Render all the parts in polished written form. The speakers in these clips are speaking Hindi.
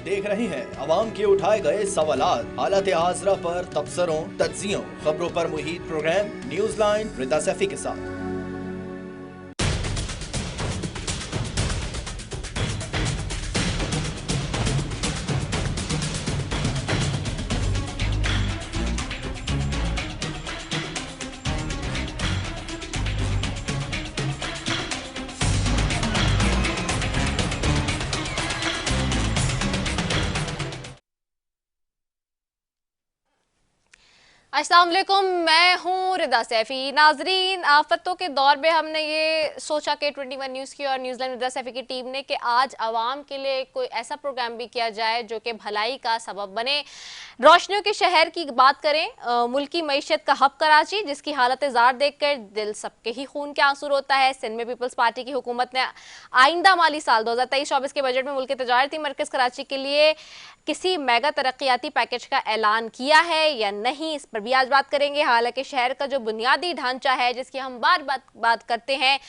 देख रहे हैं अवाम के उठाए गए सवालात, हालत हाजरा पर तबसरों, तज्जियों, खबरों पर मुहित प्रोग्राम न्यूज लाइन रिदा सैफी के साथ। अस्सलाम वालेकुम, मैं हूँ रिदा सैफी। नाजरीन, आफतों के दौर में हमने ये सोचा कि 21 न्यूज़ की और न्यूज़लैंड रिदा सैफी की टीम ने कि आज आवाम के लिए कोई ऐसा प्रोग्राम भी किया जाए जो कि भलाई का सबब बने। रोशनियों के शहर की बात करें, मुल्की मईशत का हब कराची, जिसकी हालत ज़ार देखकर दिल सबके ही खून के आंसू होता है। सिंध में पीपल्स पार्टी की हुकूमत ने आइंदा माली साल 2023-24 के बजट में मुल्क के तजारती मरकज़ कराची के लिए किसी मेगा तरक्याती पैकेज का ऐलान किया है या नहीं, इस पर भी आज बात करेंगे। हालांकि शहर का जो बुनियादी ढांचा है, जिसकी हम बार बात करते हैं,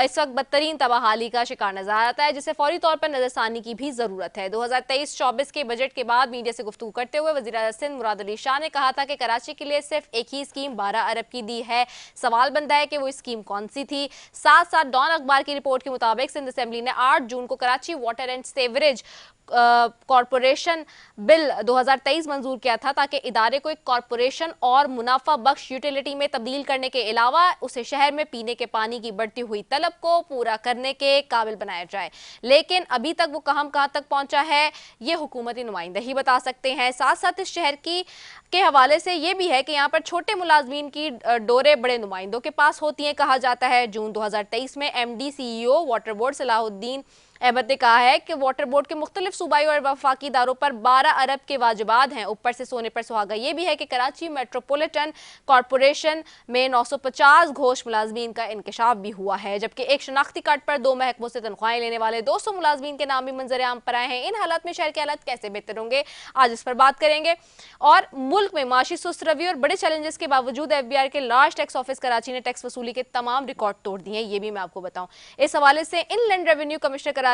इस वक्त बदतरीन तबाहाली का शिकार नजर आता है, जिसे फौरी तौर पर नजरसानी की भी जरूरत है। 2023-24 के बजट के बाद मीडिया से गुफ्तगू करते हुए वज़ीर आज़म सिंध मुराद अली शाह ने कहा था कि कराची के लिए सिर्फ एक ही स्कीम 12 अरब की दी है। सवाल बनता है कि वो स्कीम कौन सी थी। साथ साथ डॉन अखबार की रिपोर्ट के मुताबिक सिंध असेंबली ने 8 जून को Karachi water and sewerage corporation bill 2023 मंजूर किया था, ताकि इदारे को एक कॉरपोरेशन और मुनाफा बख्श यूटिलिटी में तब्दील करने के अलावा उसे शहर में पीने के पानी की बढ़ती हुई तलब को पूरा करने के काबिल बनाया जाए। लेकिन अभी तक वो कहां तक पहुंचा है, ये हुकूमती नुमाइंदे ही बता सकते हैं। साथ साथ इस शहर की के हवाले से ये भी है कि यहाँ पर छोटे मुलाजमीन की डोरे बड़े नुमाइंदों के पास होती हैं, कहा जाता है। जून 2023 में MD CEO water board Salahuddin Ahmed ने कहा है कि वाटर बोर्ड के मुख्तलिफ सूबाई और वफाकी इदारों पर 12 अरब के वाजिबात हैं। ऊपर से सोने पर सुहागा ये भी है कि कराची मेट्रोपॉलिटन कॉरपोरेशन में 950 घोष मुलाजमीन का इंकशाफ भी हुआ है, जबकि एक शनाख्ती कार्ड पर 2 महकमों से तनख्वाहें लेने वाले 200 मुलाजमीन के नाम भी मंजर आम पर आए हैं। इन हालात में शहर के हालात कैसे बेहतर होंगे, आज इस पर बात करेंगे। और मुल्क में माशी सुस्त रवि और बड़े चैलेंजेस के बावजूद FBI के लार्ज टैक्स ऑफिस कराची ने टैक्स वसूली के तमाम रिकॉर्ड तोड़ दिए हैं, ये भी मैं आपको बताऊं। इस हवाले से inland revenue commissioner Karachi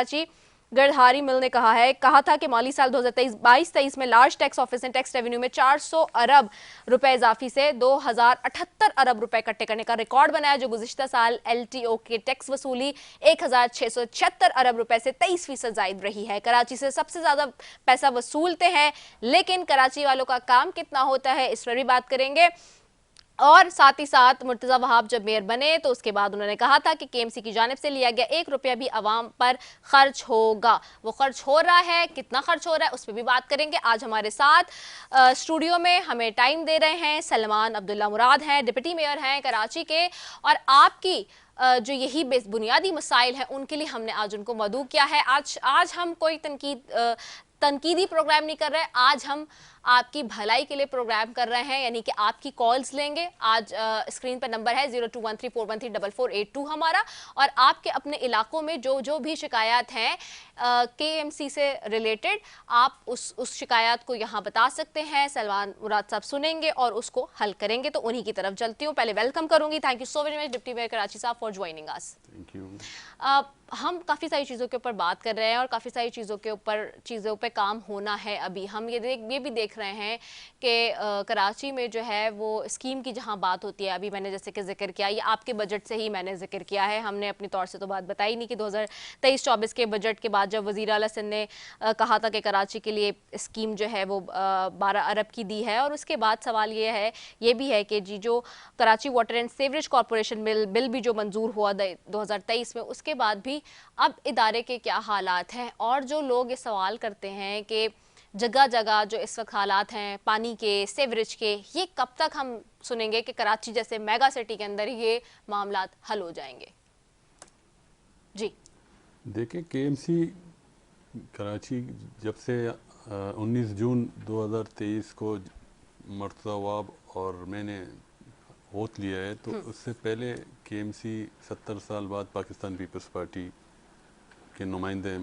Girdhari मिल ने कहा था कि माली साल 2022-23 में लार्ज टैक्स ऑफिस ने टैक्स रेवेन्यू में 400 अरब रुपए इजाफी से 2078 अरब रुपए इकट्ठे करने का रिकॉर्ड बनाया, जो गुज़िश्ता साल LTO के टैक्स वसूली 1676 अरब रुपए से 23% जायद रही है। कराची से सबसे ज्यादा पैसा वसूलते हैं, लेकिन कराची वालों का काम कितना होता है, इस पर भी बात करेंगे। और साथ ही साथ मुर्तज़ा वहाब जब मेयर बने तो उसके बाद उन्होंने कहा था कि KMC की जानिब से लिया गया 1 रुपया भी आवाम पर खर्च होगा। वो खर्च हो रहा है, कितना खर्च हो रहा है, उस पर भी बात करेंगे। आज हमारे साथ स्टूडियो में हमें टाइम दे रहे हैं सलमान अब्दुल्ला मुराद हैं, डिप्टी मेयर हैं कराची के, और आपकी जो यही बुनियादी मसाइल हैं उनके लिए हमने आज उनको मदऊ किया है। आज हम कोई तनकीदी प्रोग्राम नहीं कर रहे, आज हम आपकी भलाई के लिए प्रोग्राम कर रहे हैं, यानी कि आपकी कॉल्स लेंगे। आज स्क्रीन पर नंबर है 0213413482 हमारा, और आपके अपने इलाकों में जो भी शिकायत हैं KMC से रिलेटेड, आप उस शिकायत को यहाँ बता सकते हैं। सलमान मुराद साहब सुनेंगे और उसको हल करेंगे, तो उन्हीं की तरफ चलती हूँ। पहले वेलकम करूंगी, thank you so very much deputy mayor Karachi साहब for joining us. Thank you. हम काफ़ी सारी चीज़ों के ऊपर बात कर रहे हैं और काफ़ी सारी चीज़ों पे काम होना है। अभी हम ये भी देख रहे हैं कि कराची में जो है वो स्कीम की जहाँ बात होती है, अभी मैंने जैसे कि जिक्र किया, ये आपके बजट से ही मैंने जिक्र किया है, हमने अपनी तौर से तो बात बताई नहीं कि 2023-24 के बजट के बाद जब वज़ीर आला सिंध ने कहा था कि कराची के लिए स्कीम जो है वो 12 अरब की दी है। और उसके बाद सवाल ये भी है कि जी जो Karachi water and sewerage corporation bill भी जो मंजूर हुआ 2023 में, उसके बाद भी अब इदारे के क्या हालात हैं। और जो लोग ये सवाल करते हैं कि जगह जगह जो इस वक्त हालात हैं पानी के, सेवरेज के, ये कब तक हम सुनेंगे कि कराची जैसे मेगा सिटी के अंदर ये मामलात हल हो जाएंगे? जी देखिए, KMC कराची जब से 19 जून 2023 को मुर्तज़ा वहाब और मैंने होत लिया है, तो उससे पहले KMC 70 साल बाद पाकिस्तान पीपल्स पार्टी के नुमाइंदे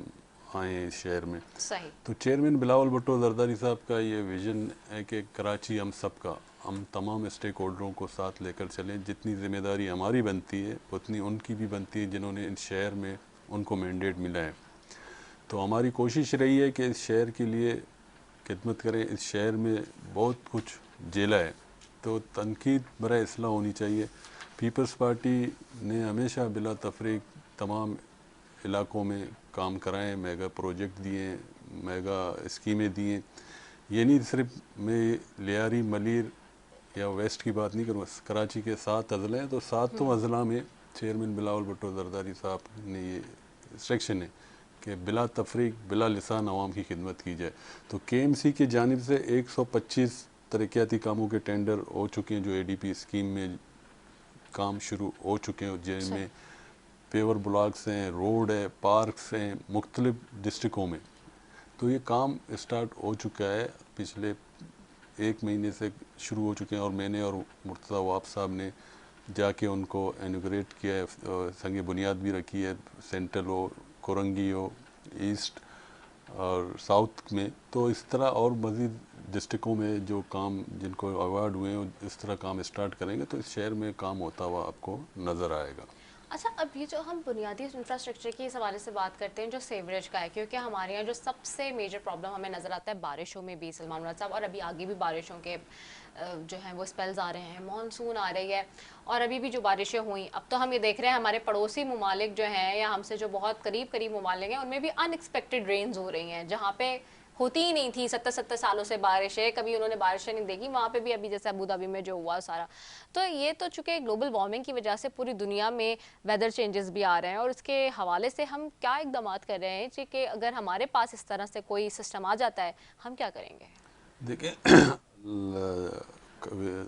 आए हैं इस शहर में। सही। तो चेयरमैन बिलावल भुट्टो जरदारी साहब का ये विज़न है कि कराची हम सबका, हम तमाम स्टेक होल्डरों को साथ लेकर चलें। जितनी जिम्मेदारी हमारी बनती है उतनी उनकी भी बनती है, जिन्होंने इन शहर में उनको मैंडेट मिला है। तो हमारी कोशिश रही है कि इस शहर के लिए खिदमत करें। इस शहर में बहुत कुछ झेला है, तो तनकीद बराए इस्लाह होनी चाहिए। पीपल्स पार्टी ने हमेशा बिला तफरीक तमाम इलाकों में काम कराएं, मेगा प्रोजेक्ट दिए, मेगा स्कीमें दिए। ये नहीं सिर्फ मैं लियारी, मलीर या वेस्ट की बात नहीं करूँगा, कराची के 7 अजले हैं, तो 7 अजला में चेयरमैन बिलावल भुट्टो जरदारी साहब ने ये इंस्ट्रक्शन है कि बिला तफरीक बिला लिसान आवाम की खिदमत की जाए। तो KMC की जानिब से 125 तरक्याती कामों के टेंडर हो चुके हैं, जो ADP स्कीम में काम शुरू हो चुके हैं, जिनमें पेवर ब्लॉक्स हैं, रोड है, पार्क्स हैं, मुख्तलिफ डिस्ट्रिक्टों में। तो ये काम स्टार्ट हो चुका है, पिछले 1 महीने से शुरू हो चुके हैं, और मैंने और मुर्तज़ा वाब साहब ने जाके उनको इनॉग्रेट किया है, संग बुनियाद भी रखी है। सेंट्रल हो, कोरंगी हो, ईस्ट और साउथ में, तो इस तरह और मज़ीद डिस्ट्रिक्टों में जो काम जिनको अवार्ड हुए हैं, इस तरह काम स्टार्ट करेंगे तो इस शहर में काम होता हुआ आपको नज़र आएगा। अच्छा, अब ये जो हम बुनियादी इंफ्रास्ट्रक्चर की इस हवाले से बात करते हैं, जो सीवरेज का है, क्योंकि हमारे यहाँ जो सबसे मेजर प्रॉब्लम हमें नज़र आता है बारिशों में भी, सलमान मुराद साहब, और अभी आगे भी बारिशों के जो हैं वो स्पेल्स आ रहे हैं, मानसून आ रही है, और अभी भी जो बारिशें हुई, अब तो हम ये देख रहे हैं हमारे पड़ोसी ममालिक जो हैं या हमसे जो बहुत करीब करीब ममालिक हैं, उनमें भी अनएक्सपेक्टेड रेन्स हो रही हैं, जहाँ पे होती ही नहीं थी 70 सालों से बारिशें, कभी उन्होंने बारिशें नहीं देखी। वहाँ पे भी अभी जैसे अबू धाबी में जो हुआ सारा, तो ये तो चूंकि ग्लोबल वार्मिंग की वजह से पूरी दुनिया में वेदर चेंजेस भी आ रहे हैं, और इसके हवाले से हम क्या इकदाम कर रहे हैं कि अगर हमारे पास इस तरह से कोई सिस्टम आ जाता है, हम क्या करेंगे? देखिए,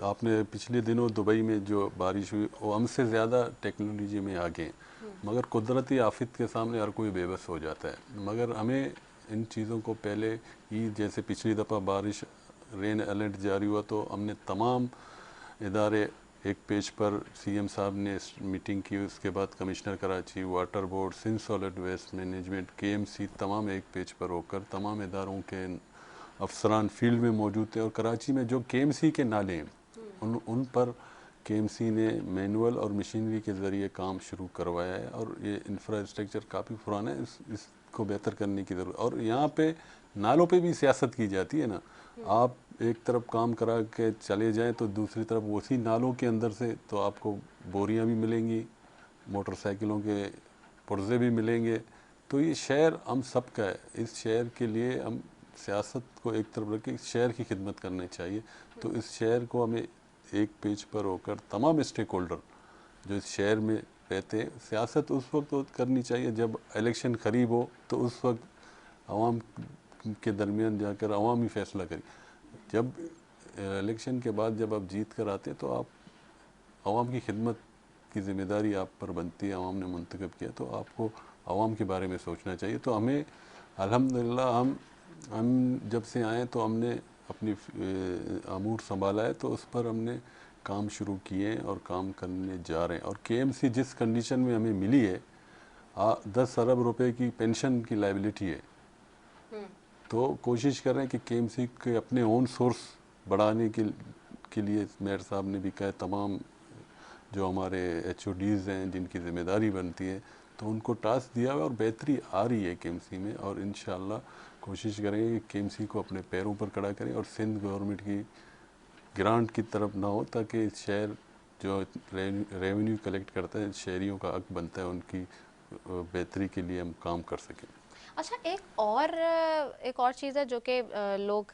आपने पिछले दिनों दुबई में जो बारिश हुई, वो हमसे ज़्यादा टेक्नोलॉजी में आगे हैं, मगर कुदरती आफत के सामने हर कोई बेबस हो जाता है। मगर हमें इन चीज़ों को पहले ही, जैसे पिछली दफ़ा बारिश रेन अलर्ट जारी हुआ तो हमने तमाम इदारे एक पेज पर, CM साहब ने मीटिंग की, उसके बाद commissioner Karachi, water board, Sindh solid waste management, KMC, तमाम एक पेज पर होकर तमाम इदारों के अफसरान फील्ड में मौजूद थे। और कराची में जो KMC के नाले हैं उन पर KMC ने मैनुअल और मशीनरी के ज़रिए काम शुरू करवाया है, और ये इंफ्रास्ट्रक्चर काफ़ी पुराना है, इसको बेहतर करने की ज़रूरत। और यहाँ पे नालों पे भी सियासत की जाती है ना, आप एक तरफ काम करा के चले जाएं तो दूसरी तरफ उसी नालों के अंदर से तो आपको बोरियां भी मिलेंगी, मोटरसाइकिलों के पुर्जे भी मिलेंगे। तो ये शहर हम सब का है, इस शहर के लिए हम सियासत को एक तरफ रख के इस शहर की खिदमत करनी चाहिए। तो इस शहर को हमें एक पेज पर होकर तमाम स्टेक होल्डर जो इस शहर में रहते हैं, सियासत उस वक्त करनी चाहिए जब इलेक्शन करीब हो, तो उस वक्त आवाम के दरमियान जाकर आवाम ही फैसला करें। जब इलेक्शन के बाद जब आप जीत कर आते हैं तो आप आवाम की खिदमत की ज़िम्मेदारी आप पर बनती है, आवाम ने मुंतखब किया तो आपको आवाम के बारे में सोचना चाहिए। तो हमें अल्हम्दुलिल्लाह हम जब से आए तो हमने अपनी अमूर संभाला है, तो उस पर हमने काम शुरू किए और काम करने जा रहे हैं। और KMC जिस कंडीशन में हमें मिली है, 10 अरब रुपए की पेंशन की लायबिलिटी है, तो कोशिश कर रहे हैं कि KMC के अपने ओन सोर्स बढ़ाने के लिए मेयर साहब ने भी कहा, तमाम जो हमारे HODs हैं जिनकी ज़िम्मेदारी बनती है, तो उनको टास्क दिया हुआ और बेहतरी आ रही है KMC में। और इंशाअल्लाह कोशिश करेंगे कि KMC को अपने पैरों पर खड़ा करें और सिंध गवर्नमेंट की ग्रांट की तरफ ना हो, ताकि शहर जो रेवेन्यू कलेक्ट करता है, शहरियों का हक बनता है, उनकी बेहतरी के लिए हम काम कर सकें। अच्छा, एक और चीज़ है जो कि लोग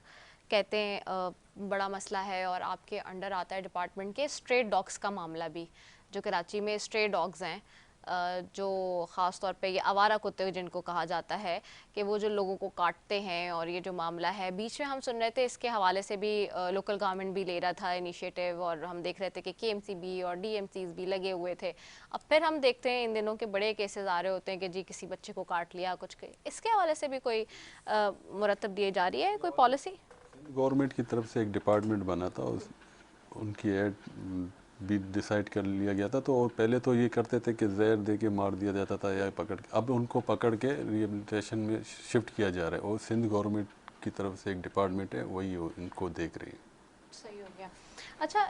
कहते हैं बड़ा मसला है और आपके अंडर आता है डिपार्टमेंट के, स्ट्रे डॉग्स का मामला भी, जो कराची में स्ट्रे डॉग्स हैं, जो ख़ास तौर पे ये आवारा कुत्ते जिनको कहा जाता है, कि वो जो लोगों को काटते हैं, और ये जो मामला है, बीच में हम सुन रहे थे इसके हवाले से भी लोकल गवर्नमेंट भी ले रहा था इनिशिएटिव, और हम देख रहे थे कि KMC भी और DMCs भी लगे हुए थे। अब फिर हम देखते हैं इन दिनों के बड़े केसेस आ रहे होते हैं कि जी किसी बच्चे को काट लिया कुछ के, इसके हवाले से भी कोई मुरतब दिए जा रही है कोई पॉलिसी? गवर्नमेंट की तरफ से एक डिपार्टमेंट बना था, उनकी एड भी डिसाइड कर लिया गया था। तो और पहले तो ये करते थे कि जहर दे के मार दिया जाता था या पकड़ के, अब उनको पकड़ के रिहेबिलिटेशन में शिफ्ट किया जा रहा है, और सिंध गवर्नमेंट की तरफ से एक डिपार्टमेंट है, वही इनको देख रही है। सही हो गया। अच्छा,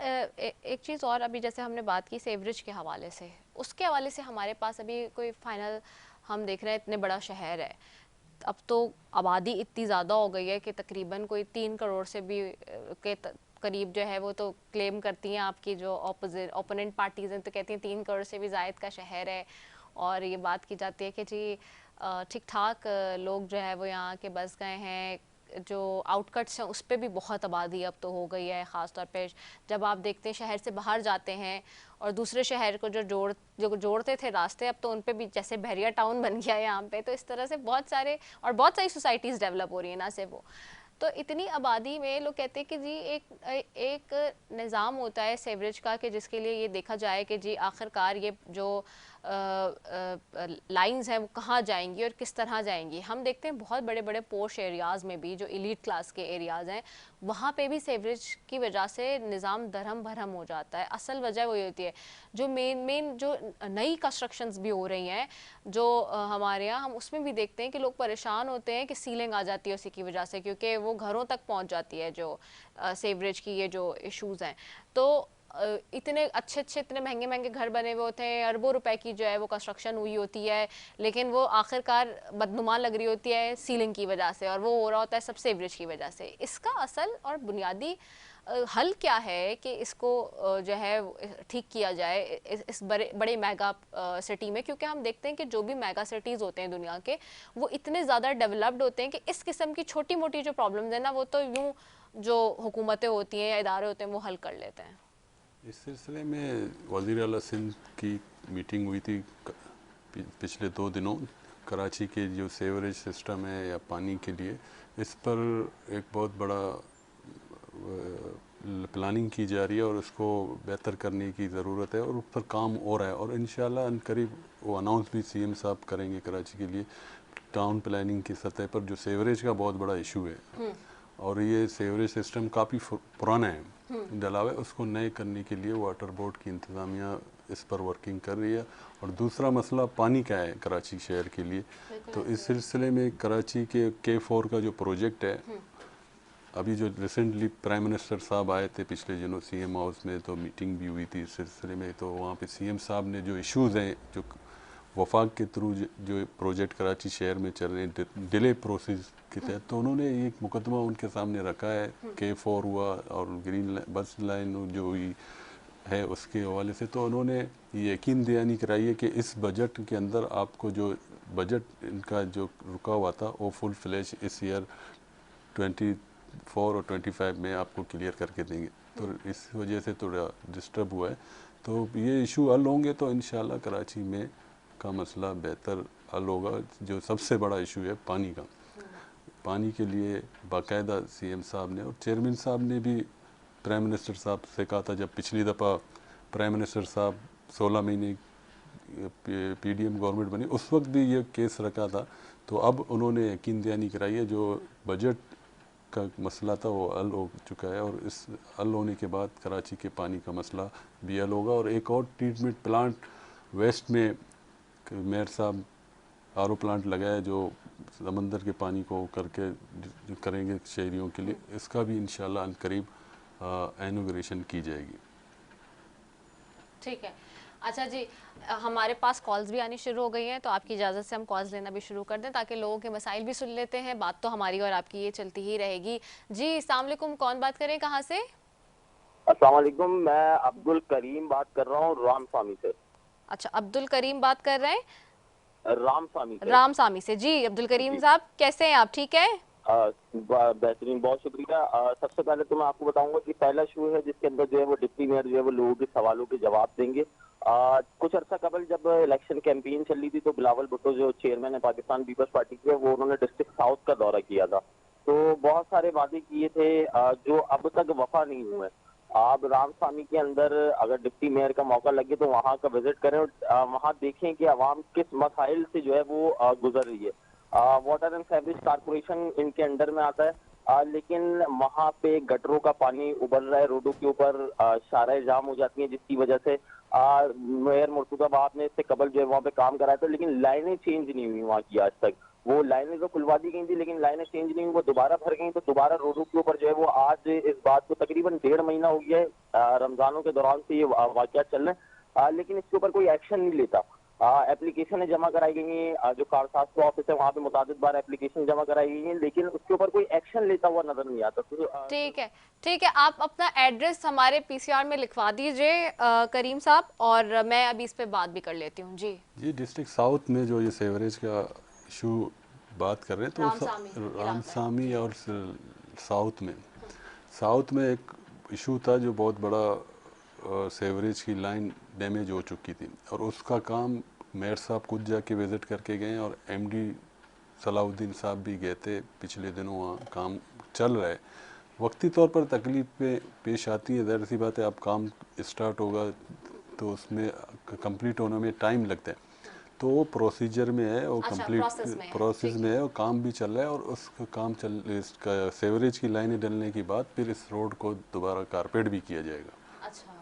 एक चीज़ और, अभी जैसे हमने बात की सेवरेज के हवाले से, उसके हवाले से हमारे पास अभी कोई फाइनल, हम देख रहे हैं इतने बड़ा शहर है, अब तो आबादी इतनी ज़्यादा हो गई है कि तकरीबन कोई 3 करोड़ से भी करीब जो है वो तो क्लेम करती हैं आपकी जो ओपोनेंट पार्टीज़ हैं, तो कहती हैं 3 करोड़ से भी ज़ायद का शहर है। और ये बात की जाती है कि जी ठीक ठाक लोग जो है वो यहाँ के बस गए हैं। जो आउटकट्स हैं उस पर भी बहुत आबादी अब तो हो गई है, ख़ास तौर पे जब आप देखते हैं शहर से बाहर जाते हैं और दूसरे शहर को जो जोड़ते थे रास्ते, अब तो उन पे भी जैसे बहरिया टाउन बन गया है यहाँ पे। तो इस तरह से बहुत सारी सोसाइटीज़ डेवलप हो रही हैं, ना सिर्फ वो। तो इतनी आबादी में लोग कहते हैं कि जी एक निज़ाम होता है सेवरेज का कि जिसके लिए ये देखा जाए कि जी आखिरकार ये जो लाइंस हैं वो कहाँ जाएंगी और किस तरह जाएंगी। हम देखते हैं बहुत बड़े बड़े पोश एरियाज़ में भी, जो एलीट क्लास के एरियाज़ हैं, वहाँ पे भी सेवरेज की वजह से निज़ाम दरहम भरम हो जाता है। असल वजह वही होती है, जो मेन जो नई कंस्ट्रक्शंस भी हो रही हैं जो हमारे यहाँ, हम उसमें भी देखते हैं कि लोग परेशान होते हैं कि सीलिंग आ जाती है उसी की वजह से, क्योंकि वो घरों तक पहुँच जाती है जो सेवरेज की ये जो इश्यूज़ हैं। तो इतने अच्छे इतने महंगे घर बने हुए होते हैं, अरबों रुपए की जो है वो कंस्ट्रक्शन हुई होती है, लेकिन वो आखिरकार बदनुमा लग रही होती है सीलिंग की वजह से, और वो हो रहा होता है सब सेवरेज की वजह से। इसका असल और बुनियादी हल क्या है कि इसको जो है ठीक किया जाए इस बड़े मेगा सिटी में? क्योंकि हम देखते हैं कि जो भी मेगा सिटीज़ होते हैं दुनिया के, वो इतने ज़्यादा डेवलप्ड होते हैं कि इस किस्म की छोटी मोटी जो प्रॉब्लम्स हैं ना, वो तो यूँ जो हुकूमतें होती हैं या इदारे होते हैं वो हल कर लेते हैं। इस सिलसिले में वज़ीर आला सिंध की मीटिंग हुई थी पिछले 2 दिनों। कराची के जो सेवरेज सिस्टम है या पानी के लिए, इस पर एक बहुत बड़ा प्लानिंग की जा रही है और उसको बेहतर करने की ज़रूरत है और उस पर काम हो रहा है। और इंशाल्लाह अनकरीब वो अनाउंस भी सीएम साहब करेंगे कराची के लिए, टाउन प्लानिंग की सतह पर जो सेवरेज का बहुत बड़ा इशू है। और ये सेवरेज सिस्टम काफ़ी पुराना है, डला है, उसको नए करने के लिए वाटर बोर्ड की इंतज़ामिया इस पर वर्किंग कर रही है। और दूसरा मसला पानी का है कराची शहर के लिए। तो इस सिलसिले में कराची के K4 का जो प्रोजेक्ट है, अभी जो रिसेंटली प्राइम मिनिस्टर साहब आए थे पिछले दिनों सीएम हाउस में, तो मीटिंग भी हुई थी इस सिलसिले में। तो वहाँ पे सीएम साहब ने जो इश्यूज़ हैं, जो वफाक के थ्रू जो प्रोजेक्ट कराची शहर में चल रहे हैं डिले प्रोसेस के तहत, तो उन्होंने एक मुकदमा उनके सामने रखा है। K4 हुआ और ग्रीन बस लाइन जो हुई है उसके हवाले से, तो उन्होंने ये यकीन दहानी कराई है कि इस बजट के अंदर आपको जो बजट इनका जो रुका हुआ था वो फुल फ्लैश इस ईयर 24 और 25 में आपको क्लियर करके देंगे। तो इस वजह से थोड़ा डिस्टर्ब हुआ है। तो ये इशू हल होंगे तो इंशाल्लाह कराची में का मसला बेहतर हल होगा। जो सबसे बड़ा इशू है पानी का, पानी के लिए बाकायदा सीएम साहब ने और चेयरमैन साहब ने भी प्राइम मिनिस्टर साहब से कहा था, जब पिछली दफ़ा प्राइम मिनिस्टर साहब 16 महीने PDM गवर्नमेंट बनी उस वक्त भी ये केस रखा था। तो अब उन्होंने यकीन दहानी कराई है, जो बजट का मसला था वो हल हो चुका है और इस हल होने के बाद कराची के पानी का मसला भी हल होगा। और एक और ट्रीटमेंट प्लांट वेस्ट में मेयर साहब RO प्लांट लगाया जो समंदर के पानी को करके करेंगे शहरियों के लिए, इसका भी इंशाल्लाह अनकरीब इनॉग्रेशन की जाएगी। ठीक है। अच्छा जी, हमारे पास कॉल्स भी आनी शुरू हो गई हैं, तो आपकी इजाज़त से हम कॉल्स लेना भी शुरू कर दें ताकि लोगों के मसाइल भी सुन लेते हैं। बात तो हमारी और आपकी ये चलती ही रहेगी। जी अस्सलाम वालेकुम, कौन बात करें, कहाँ से? अस्सलाम वालेकुम, मैं अब्दुल करीम बात कर रहा हूँ रामसामी से। अच्छा, अब्दुल करीम बात कर रहे हैं रामसामी से। जी अब्दुल करीम साहब, कैसे हैं आप, ठीक है? बेहतरीन, बहुत शुक्रिया। सबसे पहले तो मैं आपको बताऊंगा कि पहला शो है जिसके अंदर जो है वो डिप्टी मेयर जो है वो लोगों के सवालों के जवाब देंगे। कुछ अर्सा कबल जब इलेक्शन कैंपेन चल रही थी तो बिलावल भुट्टो जो चेयरमैन है पाकिस्तान पीपल्स पार्टी के, वो उन्होंने डिस्ट्रिक्ट साउथ का दौरा किया था। तो बहुत सारे वादे किए थे जो अब तक वफा नहीं हुए। आप रामसामी के अंदर अगर डिप्टी मेयर का मौका लगे तो वहाँ का विजिट करें और वहाँ देखें कि आवाम किस मसाइल से जो है वो गुजर रही है। वाटर एंड सीवरेज कारपोरेशन इनके अंडर में आता है, लेकिन वहाँ पे गटरों का पानी उबल रहा है, रोडों के ऊपर शाराएं जाम हो जाती हैं, जिसकी वजह से मेयर मुर्तुजाबाद ने इससे कबल जो है वहाँ पे काम कराया था, लेकिन लाइनें चेंज नहीं हुई वहाँ की आज तक। वो लाइनें तो खुलवा दी गई थी लेकिन लाइनें चेंज नहीं हुई, वो दोबारा भर गई। तो दोबारा रोडों के ऊपर जो है वो आज इस बात को तकरीबन 1.5 महीना हो गया है, रमजानों के दौरान से ये वाकया चल रहे हैं, लेकिन इसके ऊपर कोई एक्शन नहीं लेता। एप्लीकेशन जमा कराई गई हैं, जो कारशास्त्र ऑफिस है वहाँ पे मुताबिक बार एप्लीकेशन जमा कराई गई हैं, लेकिन उसके ऊपर कोई एक्शन लेता हुआ नजर नहीं आता। तो ठीक है, आप अपना एड्रेस हमारे पीसीआर में लिखवा दीजिए करीम साहब, और मैं अभी इस पे बात भी कर लेती हूँ। जी डिस्ट्रिक्ट साउथ में जो ये सेवरेज का इशू बात कर रहे हैं, तो रामसामी और साउथ में एक इशू था जो बहुत बड़ा, सेवरेज की लाइन डैमेज हो चुकी थी और उसका काम मेयर साहब खुद जाके विज़िट करके गए और एमडी सलाउद्दीन साहब भी गए थे पिछले दिनों। वहाँ काम चल रहा है, वक्ती तौर पर तकलीफ़ें पेश आती हैं, ज़ाहिर सी बात है। अब काम स्टार्ट होगा तो उसमें कंप्लीट होने में टाइम लगता है, तो वो प्रोसीजर में है, वो कंप्लीट प्रोसेस में है और काम भी चल रहा है। और उस काम इसका सेवरेज की लाइनें डलने के बाद फिर इस रोड को दोबारा कारपेट भी किया जाएगा। अच्छा,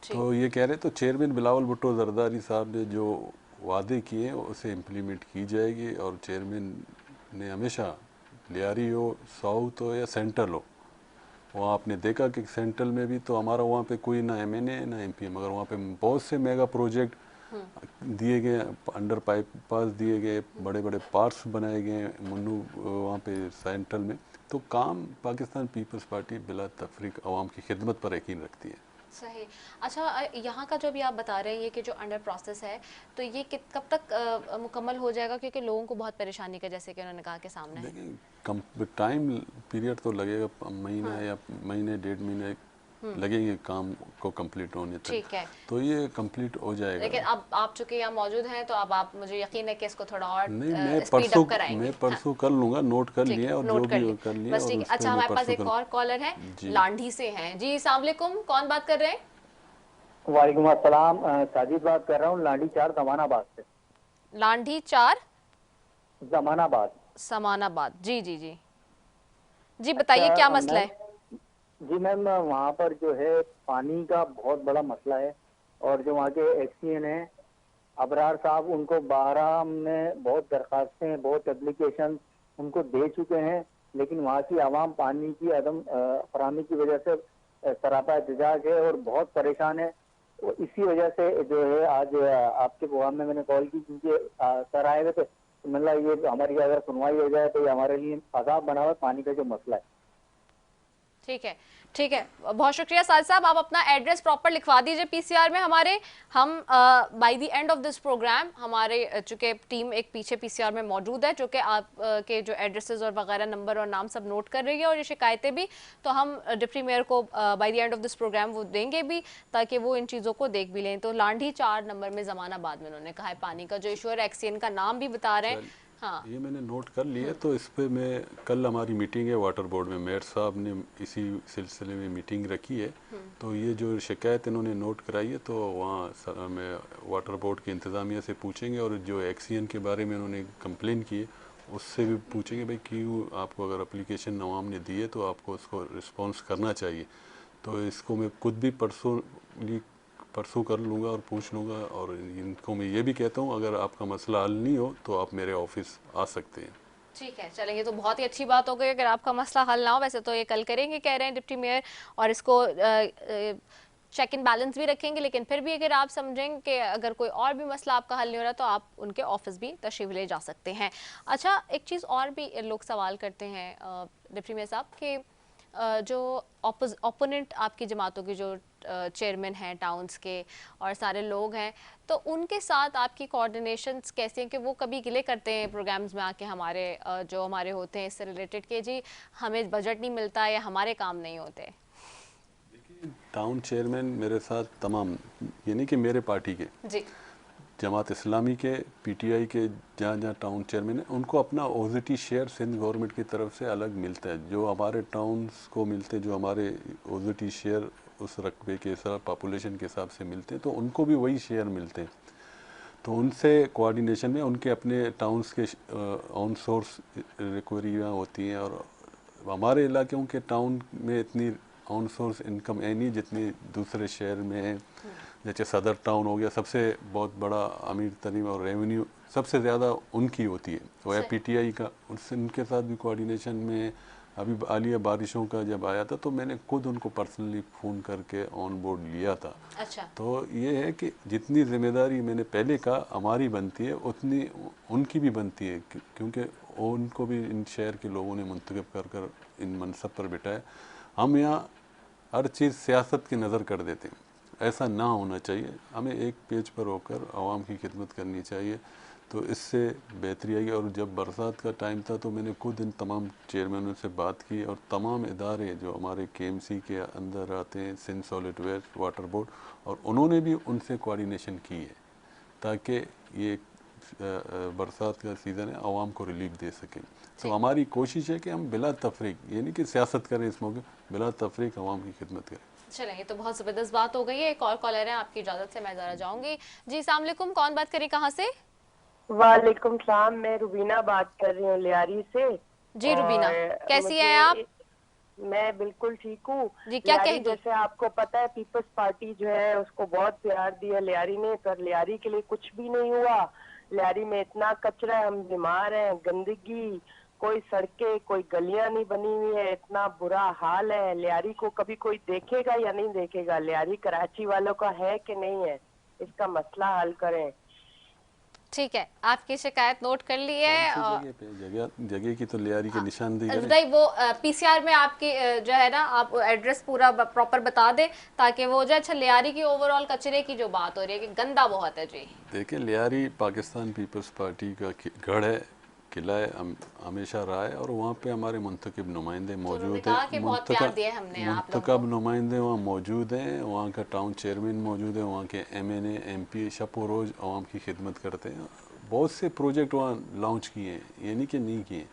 तो ये कह रहे, तो चेयरमैन बिलावल भुट्टो जरदारी साहब ने जो वादे किए उसे इम्प्लीमेंट की जाएगी। और चेयरमैन ने हमेशा लियारी हो, साउथ हो या सेंट्रल हो, वहाँ आपने देखा कि सेंट्रल में भी तो हमारा वहाँ पे कोई ना एमएनए ना एमपी, मगर वहाँ पे बहुत से मेगा प्रोजेक्ट दिए गए, अंडर पाइप पास दिए गए, बड़े बड़े पार्क्स बनाए गए मुन्नू वहाँ पे सेंट्रल में। तो काम पाकिस्तान पीपल्स पार्टी बिला तफरीक आवाम की खिदमत पर यकीन रखती है। सही। अच्छा, यहाँ का जो भी आप बता रहे हैं ये कि जो अंडर प्रोसेस है, तो ये कब तक मुकम्मल हो जाएगा? क्योंकि लोगों को बहुत परेशानी का, जैसे कि उन्होंने कहा, कि सामना है। देखिए, टाइम पीरियड तो लगेगा, महीना या महीने 1.5 महीने लगेंगे काम को कंप्लीट होने तक। ठीक है, तो ये कंप्लीट हो जाएगा। लेकिन अब आप चूंकि यहाँ मौजूद हैं, तो अब आप, मुझे यकीन है कि इसको थोड़ा और नहीं, मैं परसों कर लूँगा, नोट कर लिया और जो भी कर लिया। बस ठीक है। अच्छा, हमारे पास एक और कॉलर है, लांढी से हैं। जी, अस्सलाम वालेकुम, कौन बात कर रहे हैं? वालेकुम अस्सलाम, साजिद बात कर रहा हूँ, लांढी 4 जमानाबाद से। लांढी 4 जमानाबाद। जी जी जी जी, बताइए क्या मसला है? जी मैम, वहाँ पर जो है पानी का बहुत बड़ा मसला है, और जो वहाँ के एक्सीएन है अबरार साहब, उनको 12 में बहुत दरखास्तें, बहुत एप्लीकेशन उनको दे चुके हैं, लेकिन वहाँ की आवाम पानी की अदम फराहमी की वजह से सरापा एहतजाज है और बहुत परेशान है। तो इसी वजह से जो है आज आपके प्रोग्राम में मैंने कॉल की, क्योंकि सर आए हुए थे, तो मतलब ये हमारी अगर सुनवाई हो जाए तो ये हमारे लिए आजाद बना हुआ पानी का जो मसला है। ठीक है, बहुत शुक्रिया साजिद साहब। आप अपना एड्रेस प्रॉपर लिखवा दीजिए पीसीआर में हमारे। हम by the end of this program, हमारे चूँकि टीम एक पीछे पीसीआर में मौजूद है जो कि आप के जो एड्रेसेस और वगैरह नंबर और नाम सब नोट कर रही है, और ये शिकायतें भी तो हम डिप्टी मेयर को by the end of this program वो देंगे भी, ताकि वो इन चीज़ों को देख भी लें। तो लांढी 4 नंबर में जमानाबाद में उन्होंने कहा है पानी का जो इशू है, एक्सीएन का नाम भी बता रहे हैं। हाँ, ये मैंने नोट कर लिया। तो इस पे मैं, कल हमारी मीटिंग है वाटर बोर्ड में, मेयर साहब ने इसी सिलसिले में मीटिंग रखी है। तो ये जो शिकायत इन्होंने नोट कराई है, तो वहाँ में वाटर बोर्ड की इंतज़ामिया से पूछेंगे, और जो एक्सीएन के बारे में उन्होंने कंप्लेन की है उससे भी पूछेंगे, भाई क्यों आपको अगर एप्लीकेशन नवाम ने दी है तो आपको उसको रिस्पॉन्स करना चाहिए। तो इसको मैं खुद भी परसों कर लूँगा और पूछ लूँगा। और इनको मैं ये भी कहता हूँ, अगर आपका मसला हल नहीं हो तो आप मेरे ऑफिस आ सकते हैं। ठीक है, चलेंगे, तो बहुत ही अच्छी बात हो गई। अगर आपका मसला हल ना हो, वैसे तो ये कल करेंगे कह रहे हैं डिप्टी मेयर, और इसको चेक इन बैलेंस भी रखेंगे, लेकिन फिर भी अगर आप समझेंगे कि अगर कोई और भी मसला आपका हल नहीं हो रहा, तो आप उनके ऑफिस भी तशरीफ ले जा सकते हैं। अच्छा, एक चीज़ और भी लोग सवाल करते हैं डिप्टी मेयर साहब कि जो ओपोनेंट आपकी जमातों की जो चेयरमैन हैं टाउन्स के और सारे लोग हैं, तो उनके साथ आपकी कोऑर्डिनेशंस कैसे हैं? कि वो कभी गिले करते हैं प्रोग्राम्स में आके हमारे जो हमारे होते हैं इससे रिलेटेड, कि जी हमें बजट नहीं मिलता या हमारे काम नहीं होते? देखिए, टाउन चेयरमैन मेरे साथ तमाम, यानी कि मेरे पार्टी के जी, जमात इस्लामी के, पीटीआई के जहाँ जहाँ टाउन चेयरमैन है, उनको अपना ओजिटी शेयर सिंध गवर्नमेंट की तरफ से अलग मिलता है। जो हमारे टाउन्स को मिलते, जो हमारे ओजिटी शेयर उस रकबे के हिसाब, पॉपुलेशन के हिसाब से मिलते हैं, तो उनको भी वही शेयर मिलते हैं। तो उनसे कोऑर्डिनेशन में उनके अपने टाउन्स के ऑन सोर्स रिकवरियाँ होती हैं, और हमारे इलाकों के टाउन में इतनी ऑन सोर्स इनकम है नहीं जितनी दूसरे शहर में है। जैसे सदर टाउन हो गया, सबसे बहुत बड़ा अमीर तरीन, और रेवेन्यू सबसे ज़्यादा उनकी होती है। वो है पीटीआई का, उनसे उनके साथ भी कोऑर्डिनेशन में अभी हालिया बारिशों का जब आया था तो मैंने खुद उनको पर्सनली फ़ोन करके ऑन बोर्ड लिया था। अच्छा। तो ये है कि जितनी जिम्मेदारी मैंने पहले कहा हमारी बनती है उतनी उनकी भी बनती है, क्योंकि उनको भी इन शहर के लोगों ने मुंतखब कर कर इन मनसब पर बिठाया। हम यहाँ हर चीज़ सियासत की नज़र कर देते हैं, ऐसा ना होना चाहिए। हमें एक पेज पर होकर आवाम की खिदमत करनी चाहिए, तो इससे बेहतरी आई। और जब बरसात का टाइम था तो मैंने खुद इन तमाम चेयरमैनों से बात की, और तमाम इदारे जो हमारे KMC के अंदर आते हैं, Sindh solid waste, water board, और उन्होंने भी उनसे कोऑर्डिनेशन की है ताकि ये बरसात का सीज़न है आवाम को रिलीफ दे सकें। तो हमारी कोशिश है कि हम बिला तफरीक, ये नहीं कि सियासत करें इस मौके, बिला तफरीक आवाम की खिदमत करें। चलें, ये तो बहुत ज़बरदस्त बात हो गई है। एक और कॉलर है, आपकी इजाज़त से मैं ज़रा जाऊंगी। जी अस्सलाम वालेकुम, कौन बात करें, कहाँ से? वालेकुम सलाम, मैं रुबीना बात कर रही हूँ लियारी से। जी रुबीना, कैसी हैं आप? मैं बिल्कुल ठीक हूँ जी, क्या लियारी। कहेगी? जैसे आपको पता है पीपल्स पार्टी जो है उसको बहुत प्यार दिया लियारी ने, पर लियारी के लिए कुछ भी नहीं हुआ। लियारी में इतना कचरा है, हम बीमार हैं, गंदगी, कोई सड़कें, कोई गलियां नहीं बनी हुई है, इतना बुरा हाल है। लियारी को कभी कोई देखेगा या नहीं देखेगा? लियारी कराची वालों का है कि नहीं है? इसका मसला हल करें। ठीक है, आपकी शिकायत नोट कर ली है। जगह पे जगह की तो लियारी के निशानदेही करें। नहीं, वो PCR में आपकी जो है ना, आप एड्रेस पूरा प्रॉपर बता दें ताकि वो हो जाए। अच्छा, लियारी की ओवरऑल कचरे की जो बात हो रही है कि गंदा बहुत है। जी देखिए, लियारी पाकिस्तान पीपल्स पार्टी का गढ़ है, किला है, हमेशा रहा है, और वहाँ पे हमारे मुंतखब नुमाइंदे मौजूद हैं। मुंतखब नुमाइंदे वहाँ मौजूद हैं, वहाँ का टाउन चेयरमैन मौजूद है, वहाँ के MNA MP शब रोज़ आवाम की खिदमत करते हैं। बहुत से प्रोजेक्ट वहाँ लॉन्च किए हैं, ये नहीं कि नहीं किए।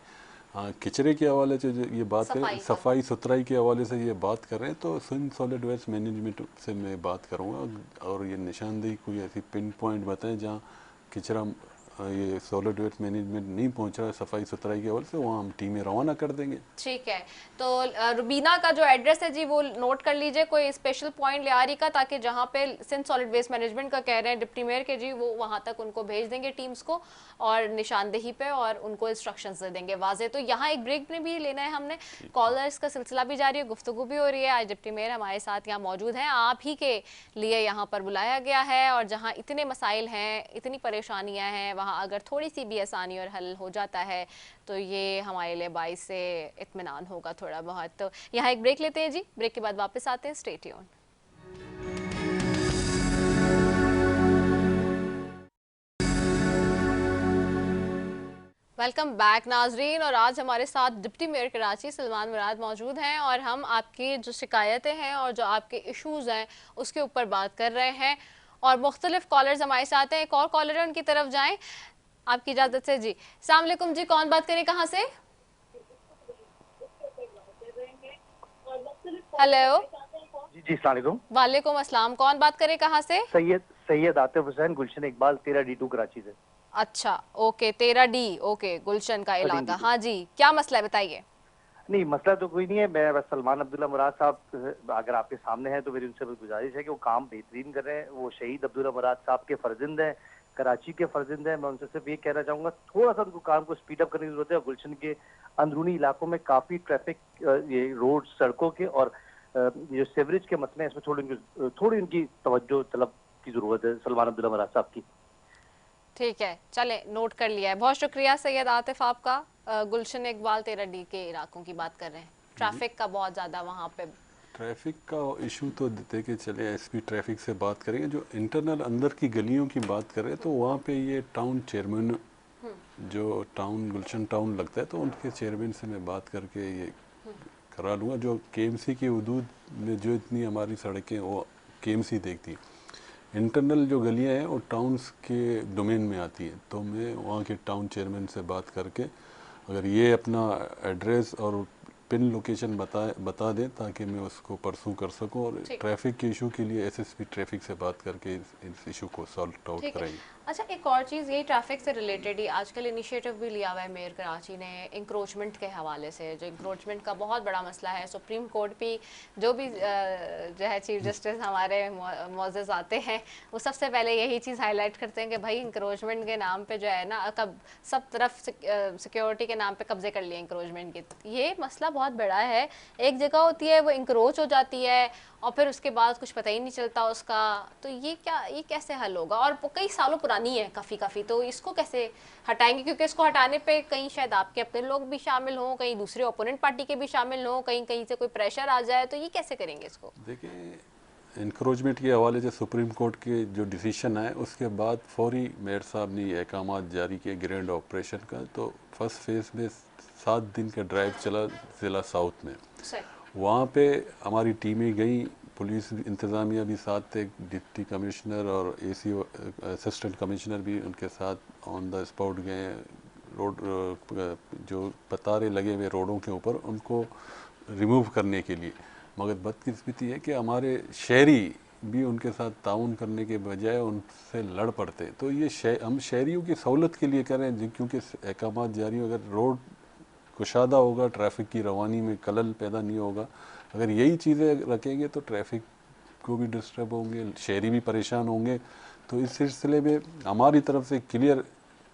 हाँ, कचरे के हवाले से जो ये बात करें, सफाई सुथराई के हवाले से ये बात कर रहे हैं, तो सिंध सॉलिड वेस्ट मैनेजमेंट से मैं बात करूँगा, और ये निशानदेही कोई ऐसी पिन पॉइंट बताएं जहाँ कचरा ये सॉलिड वेस्ट मैनेजमेंट नहीं पहुंच रहा है सफाई सुथराई के हवाले से, वहाँ हम टीमें रवाना कर देंगे। ठीक है, तो रुबीना का जो एड्रेस है जी वो नोट कर लीजिए, कोई स्पेशल पॉइंट लियारी का, ताकि जहाँ पे सिंध सॉलिड वेस्ट मैनेजमेंट का कह रहे हैं डिप्टी मेयर के जी, वो वहाँ तक उनको भेज देंगे टीम्स को, और निशानदेही पे और उनको इंस्ट्रक्शंस दे देंगे वाजे। तो यहाँ एक ब्रेक में भी लेना है हमने, कॉलर्स का सिलसिला भी जारी है, गुफ्तगू भी हो रही है। आज डिप्टी मेयर हमारे साथ यहाँ मौजूद हैं, आप ही के लिए यहाँ पर बुलाया गया है, और जहाँ इतने मसाइल हैं, इतनी परेशानियाँ हैं, वहाँ अगर थोड़ी सी भी आसानी और हल हो जाता है तो ये हमारे लिए बाइस से इत्मीनान होगा थोड़ा बहुत। तो यहाँ एक ब्रेक लेते हैं जी, ब्रेक के बाद वापस आते हैं। Stay tune. वेलकम बैक नाजरीन, और आज हमारे साथ डिप्टी मेयर कराची सलमान मुराद मौजूद हैं, और हम आपकी जो शिकायतें हैं और जो आपके इश्यूज़ हैं उसके ऊपर बात कर रहे हैं, और मुख्तलिफ कॉलर्स हमारे साथ हैं। एक और कॉलर है, उनकी तरफ जाएं आपकी इजाज़त से। जी अस्सलाम वालेकुम जी, कौन बात करें, कहाँ से? हेलो जी अस्सलाम वालेकुम। वालेकुम अस्सलाम, कौन बात करें, कहाँ से? सैयद आतिफ हुसैन, गुलशन इकबाल, 13D2 कराची से। अच्छा, ओके, 13D, ओके, गुलशन का इलाका। हाँ जी, क्या मसला है, बताइए। नहीं, मसला तो कोई नहीं है। मैं बस सलमान अब्दुल्ला मुराद साहब अगर आपके सामने हैं तो मेरी उनसे गुजारिश है कि वो काम बेहतरीन कर रहे हैं। वो शहीद अब्दुल्ला मुराद साहब के फर्जंद हैं, कराची के फर्जंद हैं। मैं उनसे सिर्फ ये कहना चाहूँगा, थोड़ा सा उनको काम को स्पीड अप करने की जरूरत है। और गुलशन के अंदरूनी इलाकों में काफ़ी ट्रैफिक, ये रोड, सड़कों के और जो सीवरेज के मसले हैं, इसमें थोड़ी उनकी तवज्जो तलब की जरूरत है सलमान अब्दुल्ला मुराद साहब की। ठीक है, चले, नोट कर लिया है। बहुत शुक्रिया सैयद आतिफ आपका। गुलशन इकबाल 13D के इलाकों की बात कर रहे हैं, ट्रैफिक का बहुत ज़्यादा वहाँ पे। ट्रैफिक का इशू तो देखे चले, SP ट्रैफिक से बात करेंगे। जो इंटरनल अंदर की गलियों की बात करें तो वहाँ पे ये टाउन चेयरमैन, जो टाउन गुलशन टाउन लगता है, तो उनके चेयरमैन से मैं बात करके ये करा लूँगा। जो KMC की हदूद में जो इतनी हमारी सड़कें वो KMC देखती है, इंटरनल जो गलियाँ हैं वो टाउन्स के डोमेन में आती हैं। तो मैं वहाँ के टाउन चेयरमैन से बात करके अगर ये अपना एड्रेस और पिन लोकेशन बता दें ताकि मैं उसको परसू कर सकूं, और ट्रैफिक के इशू के लिए SSP ट्रैफिक से बात करके इस इशू को सॉल्व आउट कराएंगे। अच्छा, एक और चीज़, यही ट्रैफिक से रिलेटेड ही आजकल इनिशिएटिव भी लिया हुआ है मेयर कराची ने इंक्रोचमेंट के हवाले से। जो इंक्रोचमेंट का बहुत बड़ा मसला है, सुप्रीम कोर्ट भी जो भी जो है चीफ जस्टिस हमारे मौजूद आते हैं, वो सबसे पहले यही चीज़ हाईलाइट करते हैं कि भाई इंक्रोचमेंट के नाम पे जो है ना, कब सब तरफ सिक्योरिटी के नाम पे कब्जे कर लिए इंक्रोचमेंट के। ये मसला बहुत बड़ा है। एक जगह होती है वो इंक्रोच हो जाती है और फिर उसके बाद कुछ पता ही नहीं चलता उसका, तो ये कैसे हल होगा? और कई सालों पुरानी है काफ़ी, तो इसको कैसे हटाएंगे? क्योंकि इसको हटाने पे कहीं शायद आपके अपने लोग भी शामिल हों, कहीं दूसरे ओपोनेंट पार्टी के भी शामिल हों, कहीं से कोई प्रेशर आ जाए, तो ये कैसे करेंगे इसको? देखिए, इंक्रोचमेंट के हवाले से सुप्रीम कोर्ट के जो डिसीशन आए उसके बाद फौरी मेयर साहब ने ये अहकाम जारी किए ग्रैंड ऑपरेशन का। तो फर्स्ट फेज़ में 7 दिन का ड्राइव चला ज़िला साउथ में। वहाँ पे हमारी टीमें गई, पुलिस इंतज़ामिया भी साथ थे, डिप्टी कमिश्नर और एसी असिस्टेंट कमिश्नर भी उनके साथ ऑन द स्पॉट गए। रोड जो पतारे लगे हुए रोडों के ऊपर उनको रिमूव करने के लिए, मगर बदकिस्मती है कि हमारे शहरी भी उनके साथ ताउन करने के बजाय उनसे लड़ पड़ते। तो ये हम शहरियों की सहूलत के लिए करें, क्योंकि अहकाम जारी, अगर रोड कुशादा होगा, ट्रैफिक की रवानी में खलल पैदा नहीं होगा। अगर यही चीज़ें रखेंगे तो ट्रैफिक को भी डिस्टर्ब होंगे, शहरी भी परेशान होंगे। तो इस सिलसिले में हमारी तरफ से क्लियर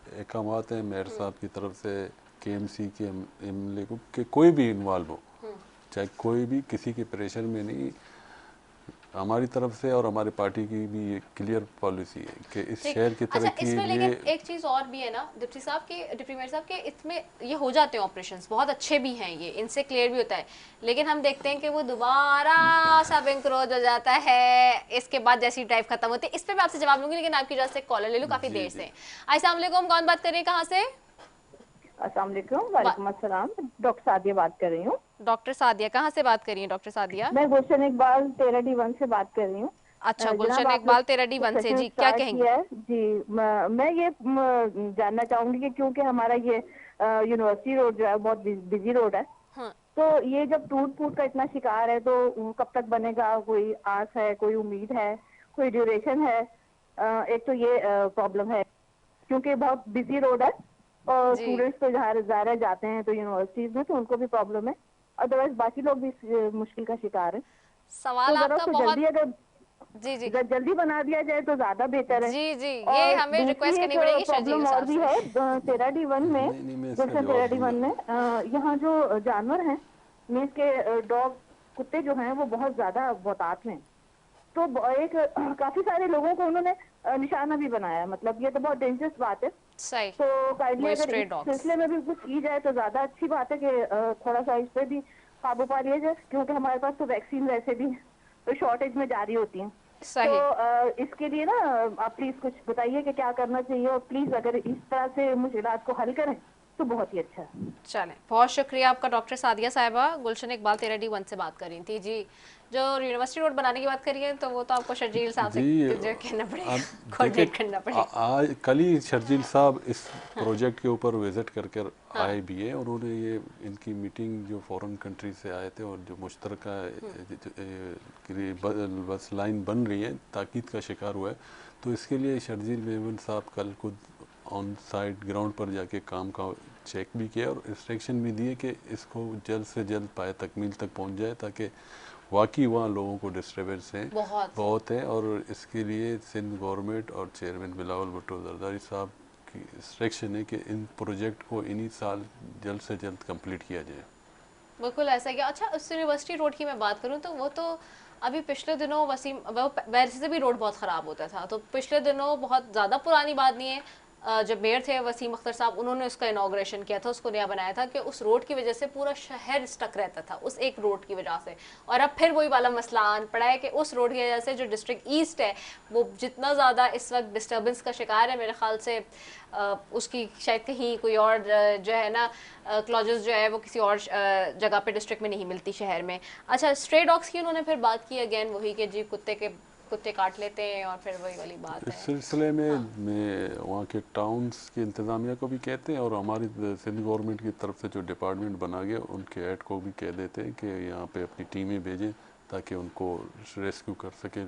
अहकाम हैं मेयर साहब की तरफ से, KMC के MLA को, कि कोई भी इन्वॉल्व हो, चाहे कोई भी, किसी के प्रेशर में नहीं, हमारी तरफ से और हमारी पार्टी की भी ये क्लियर पॉलिसी है कि इस शहर की तरफ की। इसमें लेकिन एक चीज़ और भी है ना डिप्टी मेयर साहब के, इसमें ये हो जाते हैं ऑपरेशंस, बहुत अच्छे भी हैं, ये इनसे क्लियर भी होता है, लेकिन हम देखते हैं कि वो दोबारा सब इंक्रोच हो जाता है इसके बाद जैसी ड्राइव खत्म होती है। इस पर मैं आपसे जवाब लूंगी, लेकिन आपकी वजह से कॉलर ले लूँ काफ़ी देर से। अस्सलाम वालेकुम, कौन बात कर रहे हैं, कहाँ से? अस्सलाम वालेकुम। वालेकुम अस्सलाम, डॉक्टर सादिया बात कर रही हूँ। डॉक्टर सादिया कहाँ से बात कर रही हैं डॉक्टर सादिया? मैं गुलशन इकबाल 13D1 से बात कर रही हूँ। अच्छा, गुलशन इकबाल 13D1 से, जी क्या कहेंगे? जी, मैं ये जानना चाहूंगी कि क्योंकि हमारा ये यूनिवर्सिटी रोड जो है बहुत बिजी रोड है, तो ये जब टूट फूट का इतना शिकार है तो कब तक बनेगा? कोई आस है, कोई उम्मीद है, कोई ड्यूरेशन है? एक तो ये प्रॉब्लम है क्योंकि बहुत बिजी रोड है और स्टूडेंट्स तो जहाँ ज़ाहिर जाते हैं तो यूनिवर्सिटीज में, तो उनको भी प्रॉब्लम है, अदरवाइज बाकी लोग भी मुश्किल का शिकार है। सवाल तो आपका बहुत जी जल्दी बना दिया जाए तो ज्यादा बेहतर है। जी ये हमें रिक्वेस्ट करनी पड़ेगी प्रॉब्लम और भी है 13D1 में, 13D1 में यहाँ जो जानवर हैं, मीन्स के डॉग, कुत्ते जो हैं वो बहुत ज्यादा बहुतात हैं। तो एक काफी सारे लोगों को उन्होंने निशाना भी बनाया, मतलब ये तो बहुत डेंजरस बात है। सही। तो काइंडली अगर इस सिलसिले में भी कुछ की जाए तो ज्यादा अच्छी बात है कि थोड़ा सा इस पे भी काबू पा लिया जाए, क्योंकि हमारे पास तो वैक्सीन वैसे भी तो शॉर्टेज में जारी होती हैं। तो इसके लिए ना आप प्लीज कुछ बताइए कि क्या करना चाहिए, और प्लीज अगर इस तरह से मुश्किलात को हल करें तो बहुत ही अच्छा है। चलें, बहुत शुक्रिया आपका डॉक्टर सादिया साहिबा। गुलशन इकबाल 13D1 से बात कर रही थी। जी, जो यूनिवर्सिटी रोड बनाने की बात करिए तो वो तो आपको शर्जील साहब से कहना पड़ेगा, कोऑर्डिनेट करना पड़ेगा। आज कल ही शर्जील साहब इस प्रोजेक्ट के ऊपर विजिट करके आए भी है। उन्होंने ये इनकी मीटिंग जो फॉरेन कंट्री से आए थे, और जो मुश्तरका बस लाइन बन रही है ताकीद का शिकार हुआ है, तो इसके लिए शर्जील मेमन साहब कल खुद ऑन साइट ग्राउंड पर जाके काम का चेक भी किया और इंस्ट्रक्शन भी दिए कि इसको जल्द से जल्द पाए तकमील तक पहुंच जाए, ताकि वाकई वहाँ लोगों को डिस्टर्बेंस हैं बहुत है। और इसके लिए सिंध गवर्नमेंट और चेयरमैन बिलावल भुट्टो जरदारी साहब की इंस्ट्रक्शन है कि इन प्रोजेक्ट को इन्हीं साल जल्द से जल्द कंप्लीट किया जाए। बिल्कुल ऐसा क्या। अच्छा, उस यूनिवर्सिटी रोड की मैं बात करूँ तो वो तो अभी पिछले दिनों वैसे से भी रोड बहुत ख़राब होता था, तो पिछले दिनों, बहुत ज़्यादा पुरानी बात नहीं है, जब मेयर थे वसीम अख्तर साहब, उन्होंने उसका इनॉग्रेशन किया था, उसको नया बनाया था, कि उस रोड की वजह से पूरा शहर स्टक रहता था उस एक रोड की वजह से। और अब फिर वही वाला मसला आन पड़ा है कि उस रोड की वजह से जो डिस्ट्रिक्ट ईस्ट है वो जितना ज़्यादा इस वक्त डिस्टर्बेंस का शिकार है, मेरे ख्याल से उसकी शायद कहीं कोई और जो है ना क्लॉजेस जो है वो किसी और जगह पे डिस्ट्रिक्ट में नहीं मिलती शहर में। अच्छा, स्ट्रे डॉग्स की उन्होंने फिर बात की अगेन, वही कि जी कुत्ते काट लेते हैं, और फिर वही वाली बात है। इस सिलसिले में वहाँ के टाउन्स की इंतज़ामिया को भी कहते हैं, और हमारी सिंध गवर्नमेंट की तरफ से जो डिपार्टमेंट बना गया उनके हेड को भी कह देते हैं कि यहाँ पे अपनी टीमें भेजें ताकि उनको रेस्क्यू कर सके,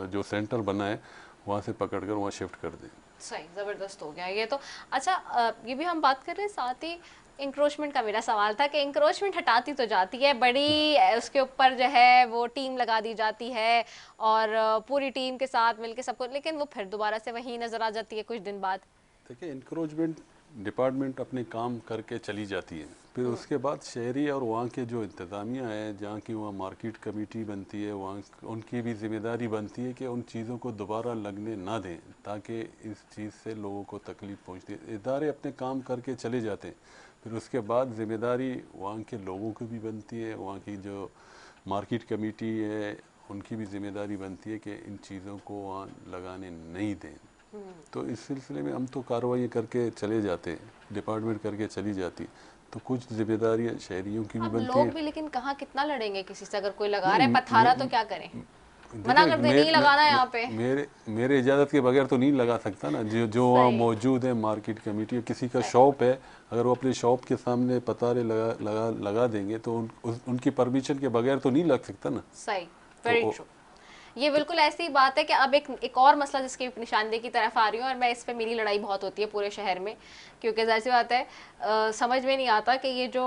जो सेंटर बना है वहाँ से पकड़ कर वहाँ शिफ्ट कर दें। सही, ज़बरदस्त हो गया ये तो। अच्छा, ये भी हम बात कर रहे हैं, साथ ही इंक्रोचमेंट का मेरा सवाल था कि इंक्रोचमेंट हटाती तो जाती है, बड़ी उसके ऊपर जो है वो टीम लगा दी जाती है और पूरी टीम के साथ मिलके सबको, लेकिन वो फिर दोबारा से वहीं नज़र आ जाती है कुछ दिन बाद। देखिए, इंक्रोचमेंट डिपार्टमेंट अपने काम करके चली जाती है, फिर उसके बाद शहरी और वहाँ के जो इंतज़ामिया है, जहाँ की वहाँ मार्केट कमेटी बनती है, वहाँ उनकी भी जिम्मेदारी बनती है कि उन चीज़ों को दोबारा लगने ना दें, ताकि इस चीज़ से लोगों को तकलीफ़ पहुँचती है। इदारे अपने काम करके चले जाते हैं, फिर उसके बाद जिम्मेदारी वहाँ के लोगों की भी बनती है, वहाँ की जो मार्केट कमेटी है उनकी भी जिम्मेदारी बनती है कि इन चीज़ों को वहाँ लगाने नहीं दें। तो इस सिलसिले में हम तो कार्रवाई करके चले जाते हैं, डिपार्टमेंट करके चली जाती, तो कुछ जिम्मेदारियाँ शहरियों की भी अब बनती लोग है। भी लेकिन कहाँ कितना लड़ेंगे किसी से, अगर कोई लगा रहा है पथारा तो क्या करें, मना देखिए, कर दे नहीं लगाना यहाँ पे। मेरे इजाज़त के बगैर तो नहीं लगा सकता ना, जो वहाँ सही। मौजूद है मार्केट कमेटी, किसी का शॉप है, अगर वो अपने शॉप के सामने पतारे लगा देंगे तो उनकी परमिशन के बगैर तो नहीं लग सकता ना। सही, वेरी ट्रू। ये बिल्कुल ऐसी बात है कि अब एक और मसला जिसकी निशानदेही की तरफ आ रही हूँ, और मैं इस पे मेरी लड़ाई बहुत होती है पूरे शहर में, क्योंकि जाहिर सी बात है समझ में नहीं आता कि ये जो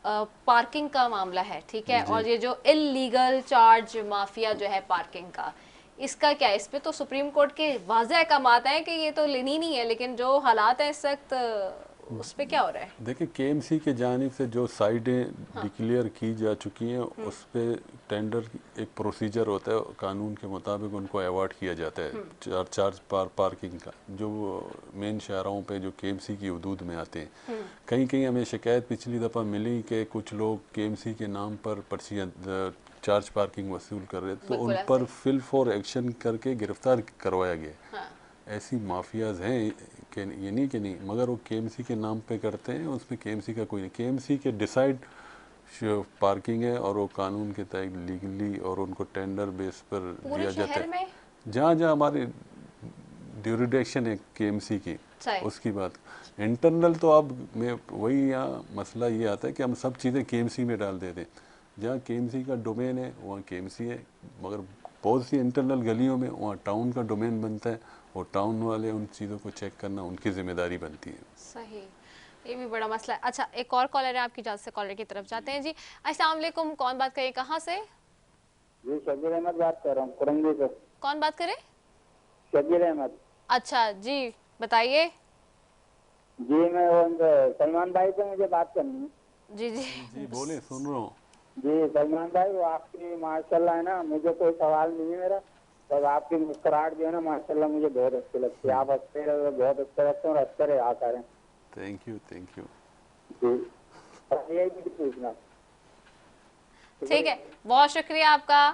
पार्किंग का मामला है, ठीक है, और ये जो इल्लीगल चार्ज माफिया जो है पार्किंग का, इसका क्या है? इस पे तो सुप्रीम कोर्ट के वाज़ेह अहकामात हैं कि ये तो लेनी नहीं है, लेकिन जो हालात हैं इस वक्त उस पे क्या हो रहा है? देखिए, केएमसी के जानिब से जो साइडें डिक्लेयर की जा चुकी हैं उस पे टेंडर एक प्रोसीजर होता है, कानून के मुताबिक उनको अवार्ड किया जाता है चार्ज पार्किंग का, जो मेन शहरों पे जो केएमसी की हदूद में आते हैं। कहीं कहीं हमें शिकायत पिछली दफ़ा मिली कि कुछ लोग केएमसी के नाम पर पर्चियाँ चार्ज पार्किंग वसूल कर रहे थे, तो उन पर फिल फॉर एक्शन करके गिरफ्तार करवाया गया। ऐसी माफियाज हैं कि ये नहीं कि नहीं, मगर वो केएमसी के नाम पे करते हैं, उसमें केएमसी का कोई नहीं, केएमसी के डिसाइड पार्किंग है और वो कानून के तहत लीगली और उनको टेंडर बेस पर दिया जाता है। जहाँ जहाँ हमारी ड्यूरिडिक्शन है केएमसी की, उसकी बात। इंटरनल तो अब मैं वही, यहाँ मसला ये आता है कि हम सब चीज़ें केएमसी में डाल देते हैं, जहाँ केएमसी का डोमेन है वहाँ केएमसी है, मगर बहुत सी इंटरनल गलियों में वहाँ टाउन का डोमेन बनता है, और टाउन वाले उन चीज़ों को चेक करना उनकी जिम्मेदारी बनती है। सही, ये भी बड़ा मसला है। अच्छा, एक और कॉलर है, आपकी इजाज़त से कॉलर की तरफ जाते हैं जी। अस्सलाम वालेकुम, कौन बात करें, कहाँ से? जी शबीर अहमद बात कर रहा हूँ कुरंगी से। कौन बात करे? शबीर अहमद। अच्छा जी, बताइए। जी मैं सलमान भाई से मुझे बात करनी है। जी जी जी बोले, सुन रहा हूँ। जी सलमान भाई, वो आपकी माशाल्लाह है ना, मुझे कोई सवाल नहीं है मेरा, तब आपकी मुस्कुराहट जो है ना माशाल्लाह मुझे बहुत अच्छी लगती है, आप हंसते रहे, बहुत अच्छे लगते हैं और हंसते रहे आता है। Thank you thank you. जी यही भी पूछना। ठीक है, बहुत शुक्रिया आपका।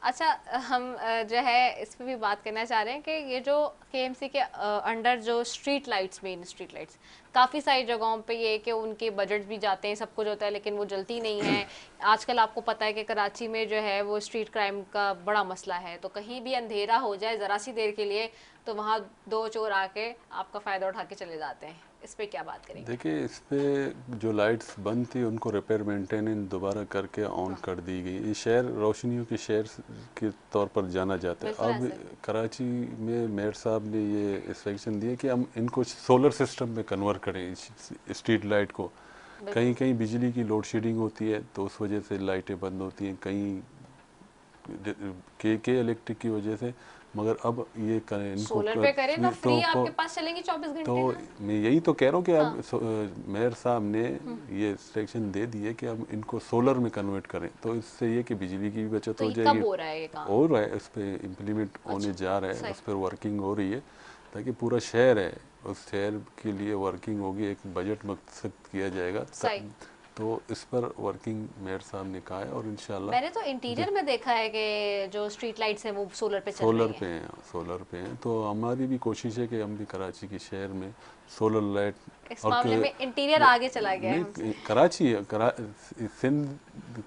अच्छा, हम जो है इस पर भी बात करना चाह रहे हैं कि ये जो केएमसी के अंडर जो street lights, main street lights, काफ़ी सारी जगहों पे ये है कि उनके बजट भी जाते हैं, सब कुछ होता है, लेकिन वो जलती नहीं है। आजकल आपको पता है कि कराची में जो है वो स्ट्रीट क्राइम का बड़ा मसला है, तो कहीं भी अंधेरा हो जाए ज़रा सी देर के लिए तो वहाँ दो चोर आके आपका फ़ायदा उठा के चले जाते हैं। इस पे क्या बात करेंगे? देखिए, इस पे जो लाइट्स बंद थी उनको रिपेयर मेंटेनेंस दोबारा करके ऑन कर दी गई। ये शहर रोशनियों के शहर के तौर पर जाना जाता है। अब कराची में मेयर साहब ने ये इंस्ट्रक्शन दिए कि हम इनको सोलर सिस्टम में कन्वर्ट करें स्ट्रीट लाइट को। कहीं कहीं बिजली की लोड शेडिंग होती है तो उस वजह से लाइटें बंद होती हैं, कहीं के इलेक्ट्रिक की वजह से, मगर अब ये करें इनको सोलर पे करें ना, फ्री आपके पास चलेंगी 24 घंटे। तो मैं यही तो कह रहा हूँ कि अब मेयर साहब ने ये इंस्ट्रक्शन दे दिए कि हम इनको सोलर में कन्वर्ट करें, तो इससे ये कि बिजली की भी बचत हो जाएगी। कब हो रहा है ये काम? हो रहा है, इस पर इम्प्लीमेंट होने जा रहा है, उस पर वर्किंग हो रही है, ताकि पूरा शहर है उस शहर के लिए वर्किंग होगी, एक बजट मकसद किया जाएगा, तो इस पर वर्किंग मेयर साहब ने कहा है। और इंशाल्लाह मैंने तो इंटीरियर में देखा है कि जो स्ट्रीट लाइट्स हैं वो सोलर पे चल रही हैं। सोलर पे हैं, तो हमारी भी कोशिश है कि हम भी कराची के शहर में सोलर लाइट, इस मामले में इंटीरियर आगे चला गया है। कराची है,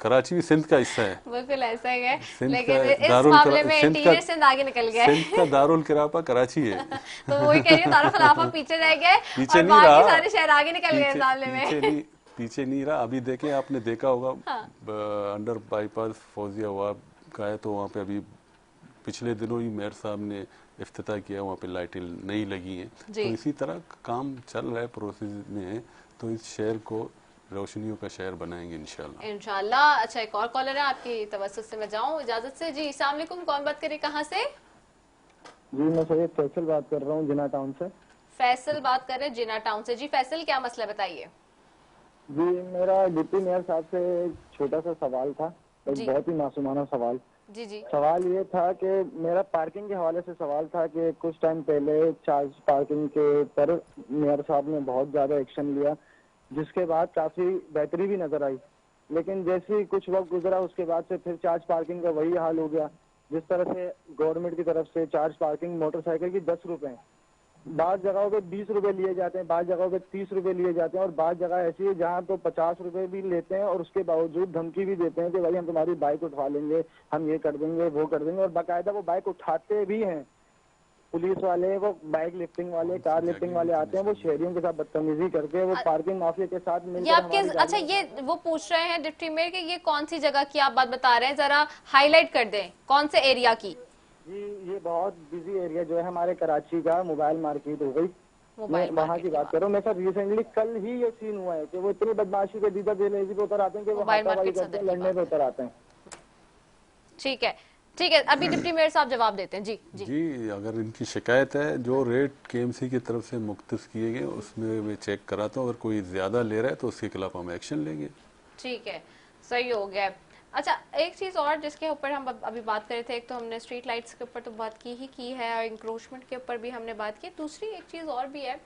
कराची भी सिंध का हिस्सा है, बिल्कुल ऐसा ही है, लेकिन इस मामले में इंटीरियर सिंध आगे निकल गया है। सिंध का दारुल किरापा कराची है। तो वही कह रही हूँ, दारुल खिलाफा पीछे रह गए और बाकी सारे शहर आगे निकल गए इस मामले में। पीछे नहीं रहा। अभी देखें, आपने देखा होगा अंडर बाईपास फौजिया वाब का है, तो वहाँ पे अभी पिछले दिनों ही मेयर साहब ने इफ्तिताह किया, वहाँ पे लाइटें नहीं लगी हैं। तो इसी तरह काम चल रहा है, प्रोसेस में है, तो इस शहर को रोशनियों का शहर बनाएंगे इंशाल्लाह। अच्छा, एक और कॉलर है, आपकी तवज्जुह से मैं जाऊँ इजाजत से। जी अस्सलाम वालेकुम, कौन बात करे, कहाँ से? जी मैं सैयद फैसल बात कर रहा हूँ जिना टाउन से। फैसल बात कर रहे हैं जिना टाउन से। जी फैसल, क्या मसला बताइए। जी मेरा डिप्टी मेयर साहब से एक छोटा सा सवाल था, एक बहुत ही मासूमाना सवाल। जी जी। सवाल ये था कि मेरा पार्किंग के हवाले से सवाल था कि कुछ टाइम पहले चार्ज पार्किंग के ऊपर मेयर साहब ने बहुत ज्यादा एक्शन लिया, जिसके बाद काफी बेहतरी भी नजर आई। लेकिन जैसे ही कुछ वक्त गुजरा उसके बाद से फिर चार्ज पार्किंग का वही हाल हो गया। जिस तरह से गवर्नमेंट की तरफ से चार्ज पार्किंग मोटरसाइकिल की 10 रुपए है, बाद जगहों पे 20 रुपए लिए जाते हैं, बाद जगहों पे 30 रुपए लिए जाते हैं, और बाद जगह ऐसी है जहाँ तो 50 रुपए भी लेते हैं और उसके बावजूद धमकी भी देते हैं कि भाई हम तुम्हारी बाइक उठा लेंगे, हम ये कर देंगे, वो कर देंगे। और बाकायदा वो बाइक उठाते भी हैं पुलिस वाले, वो बाइक लिफ्टिंग वाले, कार लिफ्टिंग वाले आते हैं, वो शहरियों के साथ बदतमीजी करके वो पार्किंग माफिया के साथ ये आपके अच्छा ये वो पूछ रहे हैं डिप्टी मेयर कि ये कौन सी जगह की आप बात बता रहे हैं, जरा हाईलाइट कर दें, कौन से एरिया की। जी ये बहुत बिजी एरिया जो है हमारे कराची का, मोबाइल मार्केट हो गई, मैं वहाँ की बात कर रहा हूँ। मैं सर रिसेंटली कल ही ये सीन हुआ है कि वो इतनी बदमाशी पे दीदा बेलेजी पे उतर आते हैं कि वो हाथापाई करते हैं, लड़ने पे उतर आते हैं। ठीक है ठीक है, अभी डिप्टी मेयर साहब जवाब देते हैं। जी जी जी, अगर इनकी शिकायत है, जो रेट केएमसी की तरफ से मुख्तस किए गए उसमें मैं चेक कराता हूँ, अगर कोई ज्यादा ले रहा है तो उसके खिलाफ हम एक्शन लेंगे। ठीक है, सही हो गया। अच्छा एक चीज और जिसके ऊपर हम अभी बात कर रहे थे, एक तो हमने स्ट्रीट लाइट्स के ऊपर तो बात की है और इंक्रोचमेंट के ऊपर भी हमने बात की। दूसरी एक चीज और भी है,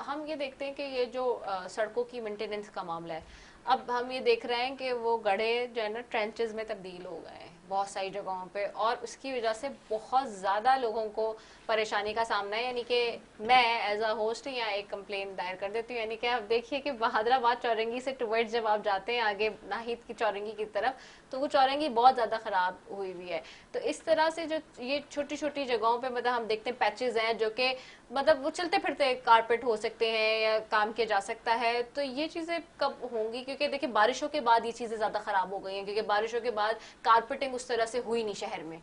हम ये देखते हैं कि ये जो सड़कों की मेंटेनेंस का मामला है, अब हम ये देख रहे हैं कि वो गड्ढे जो है ना ट्रेंचेस में तब्दील हो गए हैं बहुत सारी जगहों पे, और उसकी वजह से बहुत ज़्यादा लोगों को परेशानी का सामना है। यानी कि मैं एज अ होस्ट यहाँ एक कंप्लेन दायर कर देती हूँ, यानी कि आप देखिए कि बहादुराबाद चौरंगी से टुवर्ड्स जब आप जाते हैं आगे नाहिद की चौरंगी की तरफ, तो वो चौरंगी बहुत ज़्यादा ख़राब हुई हुई है। तो इस तरह से जो ये छोटी छोटी जगहों पर मतलब हम देखते हैं पैचेज हैं जो कि मतलब वो चलते फिरते कारपेट हो सकते हैं या काम किया जा सकता है, तो ये चीज़ें कब होंगी? क्योंकि देखिए बारिशों के बाद ये चीज़ें ज़्यादा ख़राब हो गई हैं, क्योंकि बारिशों के बाद कारपेटिंग उस तरह से हुई नहीं शहर में।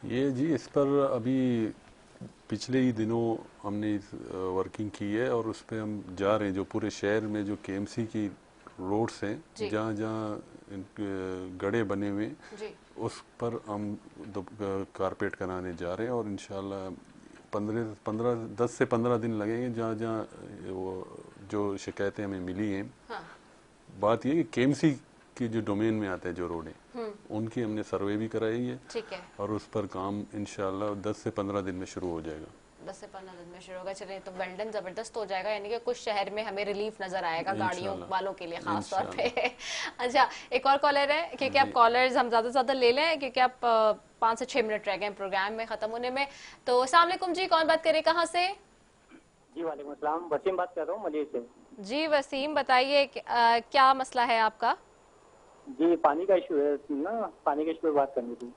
ये जी इस पर अभी पिछले ही दिनों हमने वर्किंग की है और उस पर हम जा रहे हैं। जो पूरे शहर में जो केएमसी की रोड्स हैं, जहाँ जहाँ गड्ढे बने हुए उस पर हम कारपेट कराने जा रहे हैं, और इंशाल्लाह 10 से 15 दिन लगेंगे जहाँ जहाँ वो जो शिकायतें हमें मिली हैं। हाँ। बात ये कि केएमसी की जो डोमेन में आते हैं जो रोडें, उनकी हमने सर्वे भी कराई है। ठीक है। और उस पर काम इंशाल्लाह 10 से 15 दिन में शुरू हो जाएगा। 10 से 15 दिन में शुरू होगा। चलिए तो वेल्डन जबरदस्त हो जाएगा, यानी कि कुछ शहर में हमें रिलीफ नजर आएगा गाड़ियों वालों के लिए खास तौर पे। अच्छा एक और कॉलर है, क्योंकि आप कॉलर्स हम ज्यादा से ज्यादा ले लें क्योंकि आप 5 से 6 मिनट रह गए प्रोग्राम में खत्म होने में। तो अस्सलाम वालेकुम जी, कौन बात करे, कहाँ से? जी वालेकुम अस्सलाम, वसीम बात कर रहा हूँ मलिक से। जी वसीम बताइए क्या मसला है आपका? जी पानी का इशू है ना, पानी के इशू पे बात करनी थी।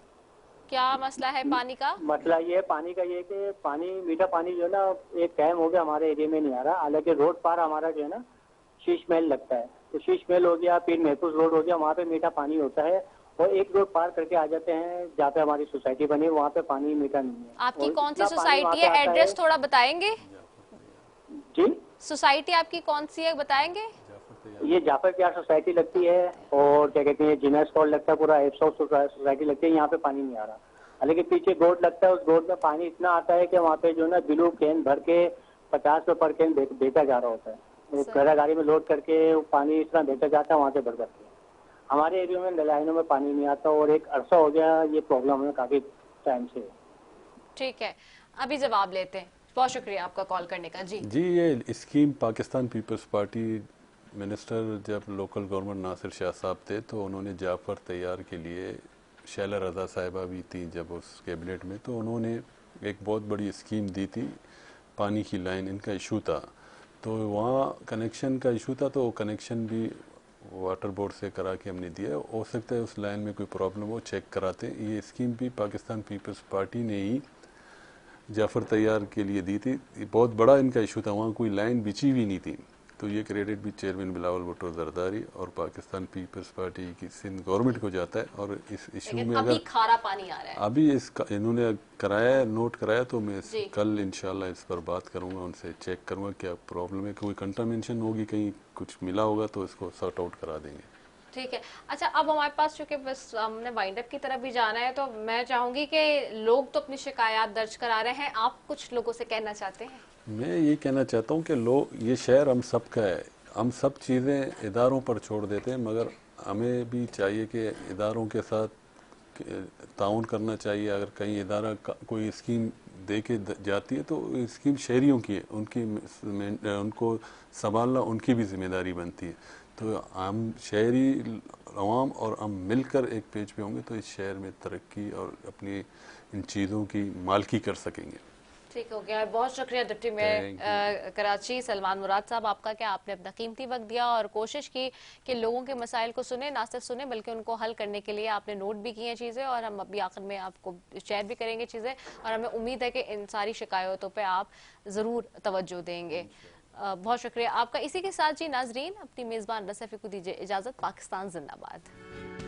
क्या मसला है पानी का? मसला ये है पानी का, ये कि पानी मीठा पानी जो है ना एक टाइम हो गया हमारे एरिया में नहीं आ रहा। हालांकि रोड पार हमारा जो है ना शीश महल लगता है, तो शीश महल हो गया, पीर महफूज रोड हो गया, वहाँ पे मीठा पानी होता है। और एक रोड पार करके आ जाते हैं जहाँ पे हमारी सोसाइटी बनी है, वहाँ पे पानी मीठा नहीं है। आपकी कौन सी सोसाइटी है, एड्रेस थोड़ा बताएंगे? जी सोसाइटी आपकी कौन सी है बताएंगे? ये जाफर प्यार सोसाइटी लगती है, और क्या कहते हैं जिना स्टॉल लगता है, पूरा एप्सो सोसाइटी लगती है। यहाँ पे पानी नहीं आ रहा, हालांकि पीछे गोड लगता है, उस गोड में पानी इतना आता है कि वहाँ पे जो है ना ब्लू कैन भर के 50 रुपए पर कैन बेचा जा रहा होता है। गड़ा गाड़ी में लोड करके पानी इतना बेचा जाता है वहाँ से भर करके। हमारे एरिया में लाइनों में पानी नहीं आता और एक अरसा हो गया ये प्रॉब्लम है काफी टाइम से। ठीक है, अभी जवाब लेते हैं। बहुत शुक्रिया आपका कॉल करने का। जी ये scheme Pakistan peoples party minister जब लोकल गवर्नमेंट नासिर शाह साहब थे तो उन्होंने जाफर तैयार के लिए, शैला रजा साहिबा भी थी जब उस कैबिनेट में, तो उन्होंने एक बहुत बड़ी स्कीम दी थी। पानी की लाइन इनका इशू था, तो वहाँ कनेक्शन का इशू था, तो कनेक्शन भी वाटर बोर्ड से करा के हमने दिया। हो सकता है उस लाइन में कोई प्रॉब्लम हो, चेक कराते। ये स्कीम भी पाकिस्तान पीपल्स पार्टी ने ही जाफर तैयार के लिए दी थी। बहुत बड़ा इनका इशू था, वहाँ कोई लाइन बिछी हुई नहीं थी। तो ये क्रेडिट भी चेयरमैन बिलावल भुट्टो जरदारी और पाकिस्तान पीपल्स पार्टी की सिंध गवर्नमेंट को जाता है। और इस इशू में अगर खारा पानी आ रहा है, अभी इन्होंने कराया, नोट कराया, तो मैं कल इंशाल्लाह इस पर बात करूंगा, उनसे चेक करूंगा क्या प्रॉब्लम है, कोई कंटामिनेशन होगी, कहीं कुछ मिला होगा तो इसको सॉर्ट आउट करा देंगे। ठीक है। अच्छा अब हमारे पास चूंकि बस हमने वाइंड अप की तरफ भी जाना है, तो मैं चाहूंगी कि लोग तो अपनी शिकायत दर्ज करा रहे हैं, आप कुछ लोगों से कहना चाहते हैं? मैं ये कहना चाहता हूँ कि लोग, ये शहर हम सब का है, हम सब चीज़ें इदारों पर छोड़ देते हैं, मगर हमें भी चाहिए कि इदारों के साथ ताउन करना चाहिए। अगर कहीं इदारा कोई स्कीम दे के जाती है तो स्कीम शहरियों की है, उनको संभालना उनकी भी जिम्मेदारी बनती है। तो हम शहरी अवाम और हम मिलकर एक पेज पे होंगे तो इस शहर में तरक्की और अपनी इन चीज़ों की मालकी कर सकेंगे। ठीक हो गया, बहुत शुक्रिया डिप्टी मेयर कराची सलमान मुराद साहब आपका, कि आपने अपना कीमती वक्त दिया और कोशिश की कि लोगों के मसाइल को सुने, ना सिर्फ सुने बल्कि उनको हल करने के लिए आपने नोट भी किए चीज़ें, और हम अभी आखिर में आपको शेयर भी करेंगे चीज़ें, और हमें उम्मीद है कि इन सारी शिकायतों पर आप ज़रूर तवज्जो देंगे। बहुत शुक्रिया आपका। इसी के साथ जी नाजरीन, अपनी मेज़बान रदा सैफी को दीजिए इजाज़त। पाकिस्तान जिंदाबाद।